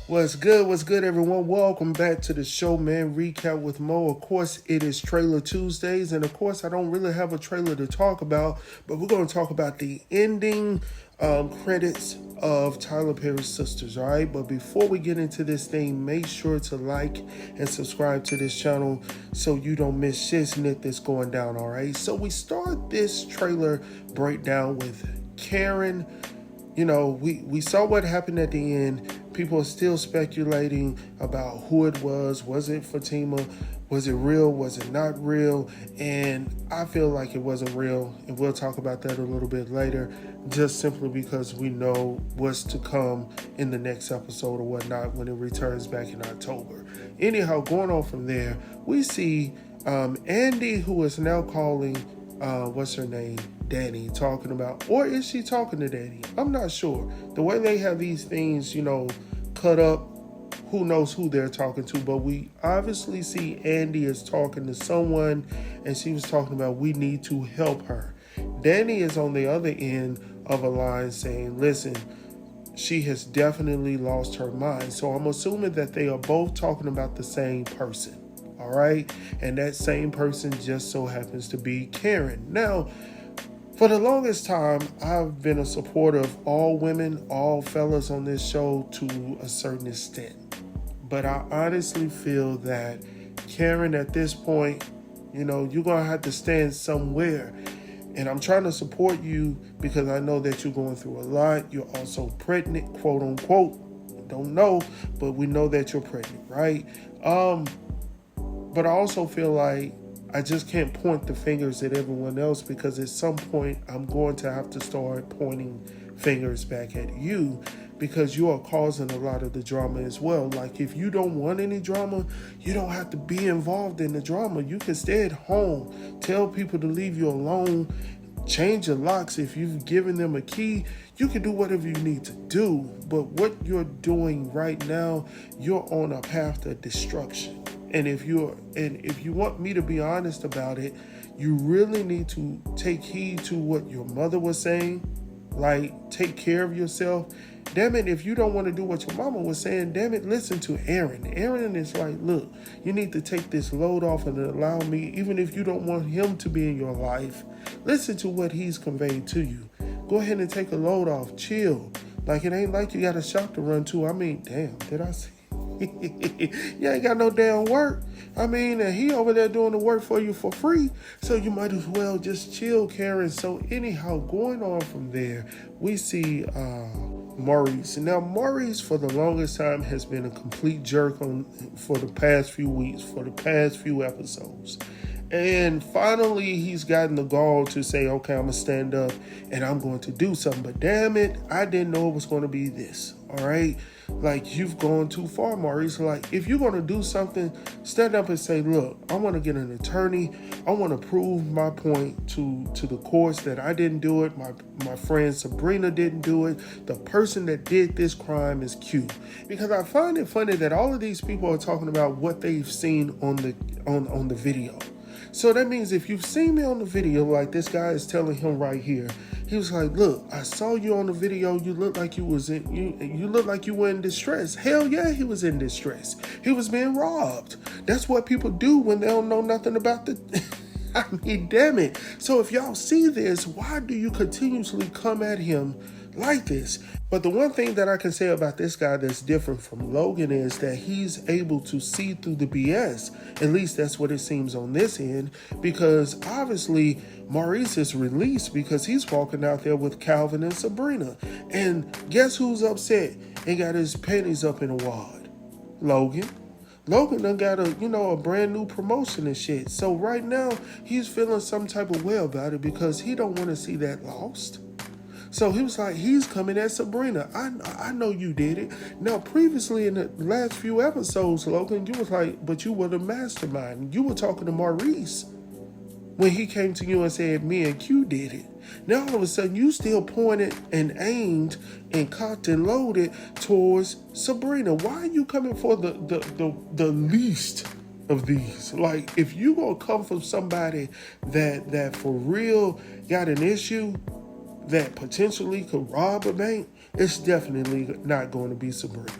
What's good, everyone? Welcome back to the show, man. Recap with Mo. Of course, it is Trailer Tuesdays, and of course, I don't really have a trailer to talk about, but we're going to talk about the ending credits of Tyler Perry's Sistas, all right? But before we get into this thing, make sure to like and subscribe to this channel so you don't miss shit that's going down, all right? So we start this trailer breakdown with Karen. You know, we saw what happened at the end. People are still speculating about who it was. Was it Fatima? Was it real? Was it not real? And I feel like it wasn't real. And we'll talk about that a little bit later, just simply because we know what's to come in the next episode or whatnot when it returns back in October. Anyhow, going on from there, we see Andy, who is now calling, what's her name? Danny, talking about, or is she talking to Danny? I'm not sure. The way they have these things, cut up, who knows who they're talking to, but we obviously see Andy is talking to someone, and she was talking about we need to help her. Danny is on the other end of a line saying, listen, she has definitely lost her mind. So I'm assuming that they are both talking about the same person. All right. And that same person just so happens to be Karen. Now, for the longest time, I've been a supporter of all women, all fellas on this show to a certain extent. But I honestly feel that Karen, at this point, you're going to have to stand somewhere. And I'm trying to support you because I know that you're going through a lot. You're also pregnant, quote unquote. Don't know, but we know that you're pregnant, right? But I also feel like I just can't point the fingers at everyone else, because at some point I'm going to have to start pointing fingers back at you, because you are causing a lot of the drama as well. Like, if you don't want any drama, you don't have to be involved in the drama. You can stay at home, tell people to leave you alone, change your locks. If you've given them a key, you can do whatever you need to do. But what you're doing right now, you're on a path to destruction. And if you want me to be honest about it, you really need to take heed to what your mother was saying. Like, take care of yourself. Damn it, if you don't want to do what your mama was saying, damn it, listen to Aaron. Aaron is like, look, you need to take this load off and allow me, even if you don't want him to be in your life, listen to what he's conveyed to you. Go ahead and take a load off. Chill. Like, it ain't like you got a shop to run to. I mean, damn, did I say? You ain't got no damn work. I mean, and he over there doing the work for you for free, so you might as well just chill, Karen. So anyhow, going on from there, we see Maurice. Now, Maurice, for the longest time, has been a complete jerk for the past few weeks, for the past few episodes. And finally, he's gotten the gall to say, okay, I'm going to stand up and I'm going to do something. But damn it, I didn't know it was going to be this. All right? Like, you've gone too far, Maurice. Like, if you're going to do something, stand up and say, look, I want to get an attorney. I want to prove my point to the courts that I didn't do it. My friend Sabrina didn't do it. The person that did this crime is Q. Because I find it funny that all of these people are talking about what they've seen on the video. So that means if you've seen me on the video, like this guy is telling him right here, he was like, look, I saw you on the video. You look like you look like you were in distress. Hell yeah, he was in distress. He was being robbed. That's what people do when they don't know nothing about the... I mean, damn it. So if y'all see this, why do you continuously come at him like this? But the one thing that I can say about this guy that's different from Logan is that he's able to see through the BS. At least that's what it seems on this end, because obviously Maurice is released because he's walking out there with Calvin and Sabrina. And guess who's upset and got his panties up in a wad? Logan. Logan done got a brand new promotion and shit. So right now, he's feeling some type of way about it because he don't want to see that lost. So he was like, he's coming at Sabrina. I know you did it. Now, previously in the last few episodes, Logan, you was like, but you were the mastermind. You were talking to Maurice when he came to you and said, me and Q did it. Now, all of a sudden, you still pointed and aimed and cocked and loaded towards Sabrina. Why are you coming for the least of these? Like, if you gonna come from somebody that for real got an issue that potentially could rob a bank, it's definitely not going to be Sabrina.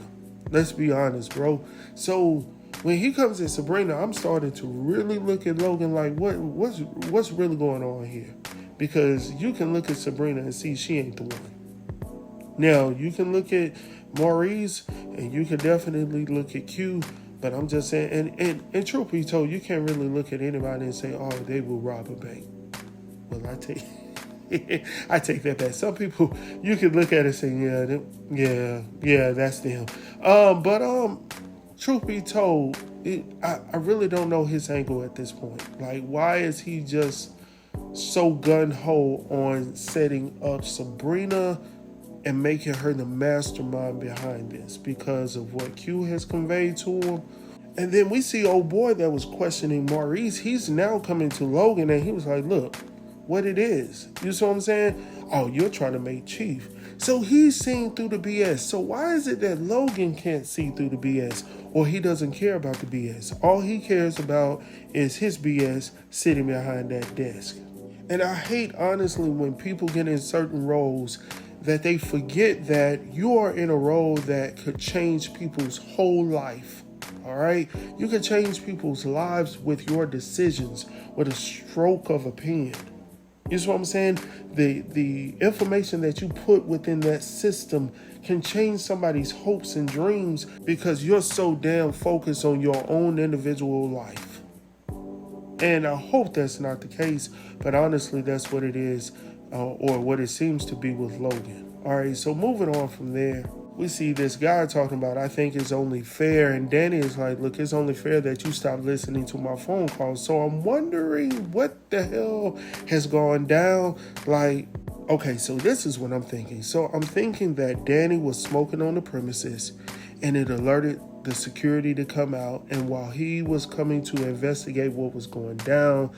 Let's be honest, bro. So when he comes at Sabrina, I'm starting to really look at Logan like what's really going on here? Because you can look at Sabrina and see she ain't the one. Now you can look at Maurice and you can definitely look at Q, but I'm just saying, and truth be told, you can't really look at anybody and say, oh, they will rob a bank. Well, I take that back. Some people you can look at it and say, yeah, that's them. But truth be told, I really don't know his angle at this point. Like, why is he just so gun ho on setting up Sabrina and making her the mastermind behind this because of what Q has conveyed to him? And then we see old boy that was questioning Maurice. He's now coming to Logan and he was like, look, what it is. You see what I'm saying? Oh, you're trying to make Chief. So he's seeing through the BS. So why is it that Logan can't see through the BS, or he doesn't care about the BS? All he cares about is his BS sitting behind that desk. And I hate, honestly, when people get in certain roles that they forget that you are in a role that could change people's whole life. All right? You can change people's lives with your decisions, with a stroke of a pen. You see what I'm saying? The information that you put within that system can change somebody's hopes and dreams because you're so damn focused on your own individual life. And I hope that's not the case, but honestly, that's what it is, or what it seems to be with Logan. All right, so moving on from there, we see this guy talking about, I think it's only fair. And Danny is like, look, it's only fair that you stop listening to my phone calls. So I'm wondering what the hell has gone down. Like, okay, so this is what I'm thinking. So I'm thinking that Danny was smoking on the premises and it alerted the security to come out. And while he was coming to investigate what was going down,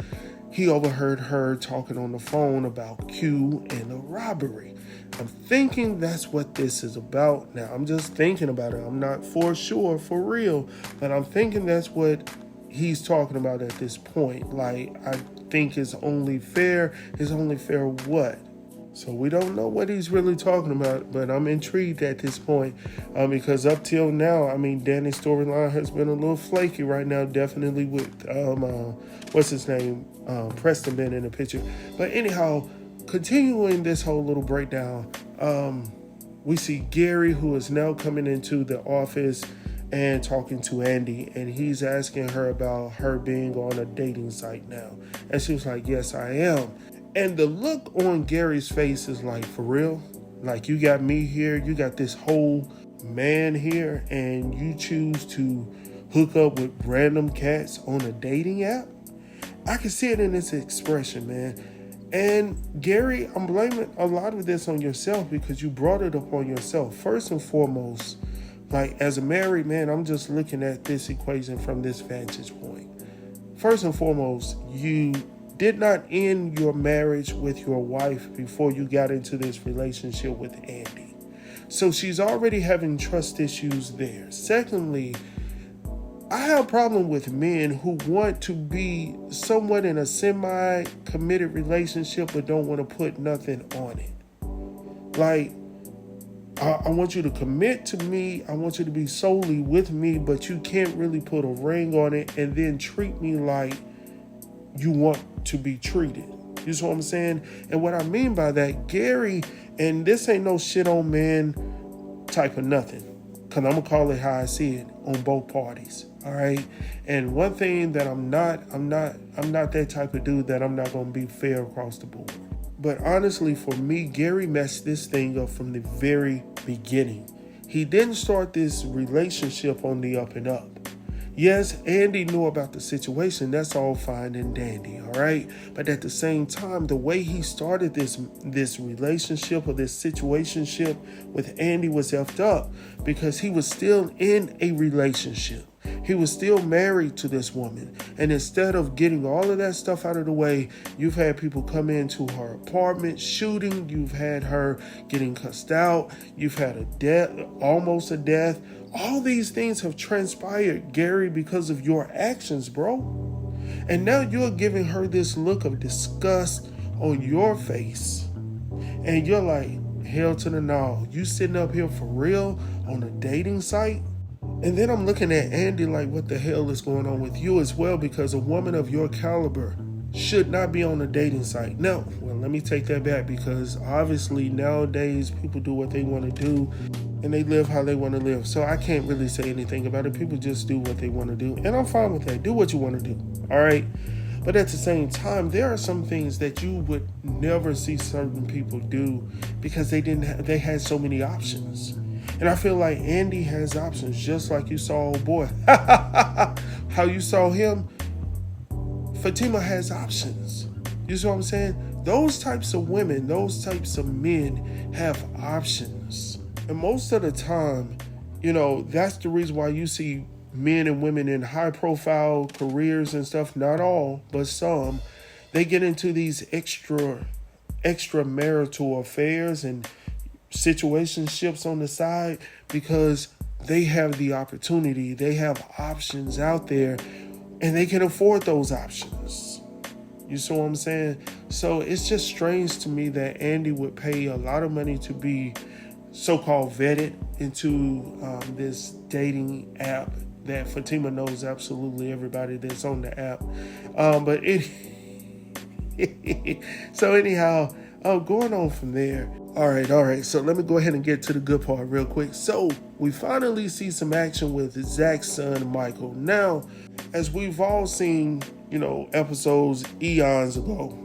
he overheard her talking on the phone about Q and the robbery. I'm thinking that's what this is about. Now, I'm just thinking about it. I'm not for sure, for real, but I'm thinking that's what he's talking about at this point. Like, I think it's only fair. It's only fair what? So we don't know what he's really talking about, but I'm intrigued at this point because up till now, I mean, Danny's storyline has been a little flaky right now, definitely with, what's his name? Preston being in the picture. But anyhow, continuing this whole little breakdown, we see Gary, who is now coming into the office and talking to Andy, and he's asking her about her being on a dating site now. And she was like, yes, I am. And the look on Gary's face is like, for real? Like, you got me here, you got this whole man here, and you choose to hook up with random cats on a dating app? I can see it in this expression, man. And Gary, I'm blaming a lot of this on yourself because you brought it upon yourself. First and foremost, like, as a married man, I'm just looking at this equation from this vantage point. First and foremost, you did not end your marriage with your wife before you got into this relationship with Andy. So she's already having trust issues there. Secondly, I have a problem with men who want to be somewhat in a semi-committed relationship but don't want to put nothing on it. Like, I want you to commit to me. I want you to be solely with me, but you can't really put a ring on it and then treat me like you want to be treated. You see what I'm saying? And what I mean by that, Gary, and this ain't no shit on man type of nothing, because I'm going to call it how I see it on both parties. All right. And one thing that I'm not that type of dude that I'm not going to be fair across the board. But honestly, for me, Gary messed this thing up from the very beginning. He didn't start this relationship on the up and up. Yes, Andy knew about the situation. That's all fine and dandy, all right? But at the same time, the way he started this relationship or this situationship with Andy was effed up because he was still in a relationship. He was still married to this woman. And instead of getting all of that stuff out of the way, you've had people come into her apartment shooting. You've had her getting cussed out. You've had a death, almost a death. All these things have transpired, Gary, because of your actions, bro. And now you're giving her this look of disgust on your face. And you're like, hell to the no. You sitting up here for real on a dating site? And then I'm looking at Andy like, what the hell is going on with you as well? Because a woman of your caliber should not be on a dating site. No, well, let me take that back, because obviously nowadays people do what they want to do and they live how they want to live. So I can't really say anything about it. People just do what they want to do. And I'm fine with that. Do what you want to do. All right. But at the same time, there are some things that you would never see certain people do because they had so many options. And I feel like Andy has options, just like you saw old boy. How you saw him, Fatima has options. You see what I'm saying? Those types of women, those types of men have options. And most of the time, that's the reason why you see men and women in high profile careers and stuff, not all, but some, they get into these extramarital affairs and situationships on the side because they have the opportunity, they have options out there, and they can afford those options. You see what I'm saying? So it's just strange to me that Andy would pay a lot of money to be so-called vetted into this dating app that Fatima knows absolutely everybody that's on the app. So anyhow, going on from there. All right. So let me go ahead and get to the good part real quick. So we finally see some action with Zach's son, Michael. Now, as we've all seen, episodes eons ago,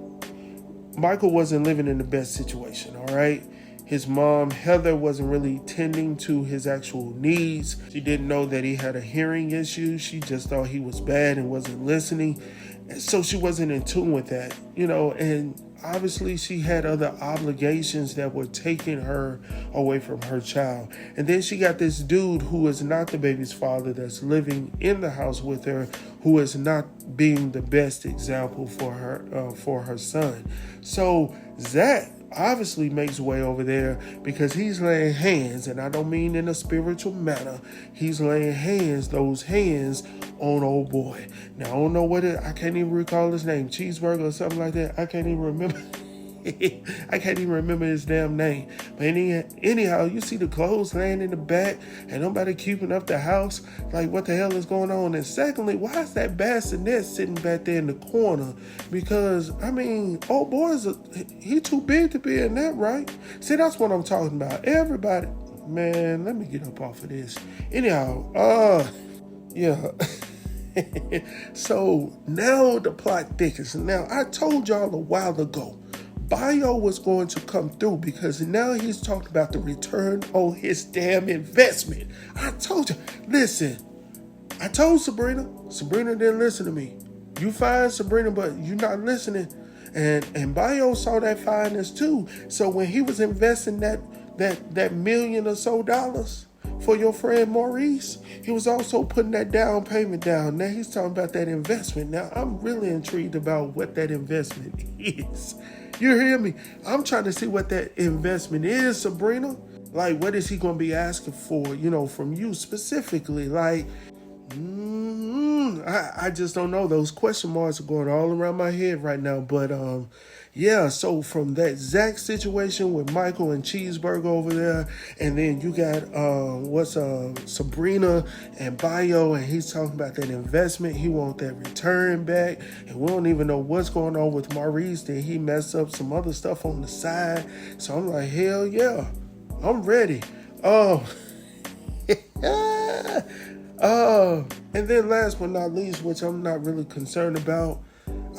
Michael wasn't living in the best situation, all right? His mom, Heather, wasn't really tending to his actual needs. She didn't know that he had a hearing issue. She just thought he was bad and wasn't listening. And so she wasn't in tune with that, and obviously she had other obligations that were taking her away from her child. And then she got this dude who is not the baby's father that's living in the house with her, who is not being the best example for her son. So Zach obviously makes way over there because he's laying hands, and I don't mean in a spiritual manner. He's laying hands, those hands on old boy. Now I don't know I can't even recall his name, Cheeseburger or something like that. I can't even remember. I can't even remember his damn name. But anyhow, you see the clothes laying in the back and nobody keeping up the house. Like, what the hell is going on? And secondly, why is that bassinet sitting back there in the corner? Because, old boy's he too big to be in that, right? See, that's what I'm talking about. Everybody, man, let me get up off of this. Anyhow, yeah. So now the plot thickens. Now, I told y'all a while ago, Bio was going to come through because now he's talking about the return on his damn investment. I told you. Listen, I told Sabrina. Sabrina didn't listen to me. You fine, Sabrina, but you're not listening. And Bio saw that fineness too. So when he was investing that $1 million or so for your friend Maurice, he was also putting that down payment down. Now he's talking about that investment. Now I'm really intrigued about what that investment is. You hear me? I'm trying to see what that investment is, Sabrina. Like, what is he going to be asking for, from you specifically? Like, I just don't know. Those question marks are going all around my head right now. But, yeah, so from that Zach situation with Michael and Cheeseburger over there, and then you got Sabrina and Bio, and he's talking about that investment. He wants that return back, and we don't even know what's going on with Maurice. Did he mess up some other stuff on the side? So I'm like, hell yeah, I'm ready. And then last but not least, which I'm not really concerned about,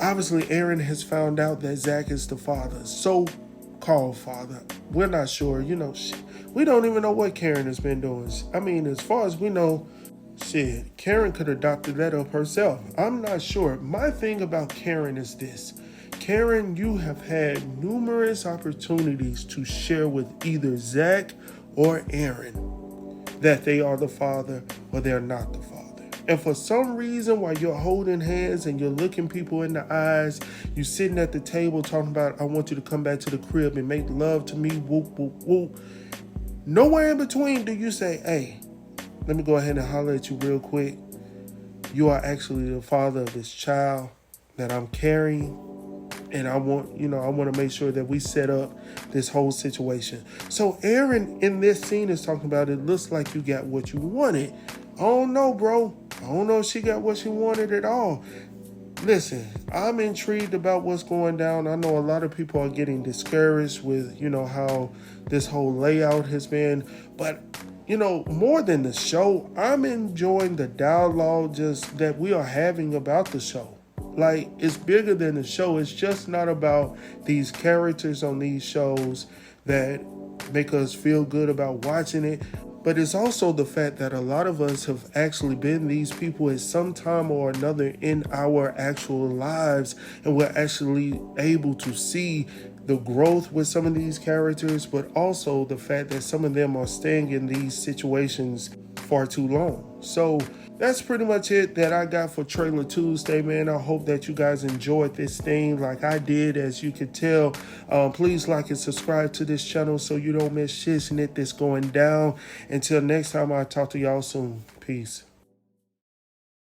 obviously Aaron has found out that Zach is the father, so-called father. We're not sure, we don't even know what Karen has been doing. As far as we know, Karen could have doctored that up herself. I'm not sure. My thing about Karen is this. Karen, you have had numerous opportunities to share with either Zach or Aaron that they are the father or they're not the father. And for some reason, while you're holding hands and you're looking people in the eyes, you're sitting at the table talking about, I want you to come back to the crib and make love to me, whoop, whoop, whoop. Nowhere in between do you say, hey, let me go ahead and holler at you real quick. You are actually the father of this child that I'm carrying. And I want to make sure that we set up this whole situation. So Aaron in this scene is talking about, it looks like you got what you wanted, I don't know, bro. I don't know if she got what she wanted at all. Listen, I'm intrigued about what's going down. I know a lot of people are getting discouraged with, how this whole layout has been. But, more than the show, I'm enjoying the dialogue just that we are having about the show. Like, it's bigger than the show. It's just not about these characters on these shows that make us feel good about watching it. But it's also the fact that a lot of us have actually been these people at some time or another in our actual lives. And we're actually able to see the growth with some of these characters, but also the fact that some of them are staying in these situations far too long. So that's pretty much it that I got for Trailer Tuesday, man. I hope that you guys enjoyed this thing like I did, as you can tell. Please like and subscribe to this channel so you don't miss shit that's going down. Until next time, I'll talk to y'all soon. Peace.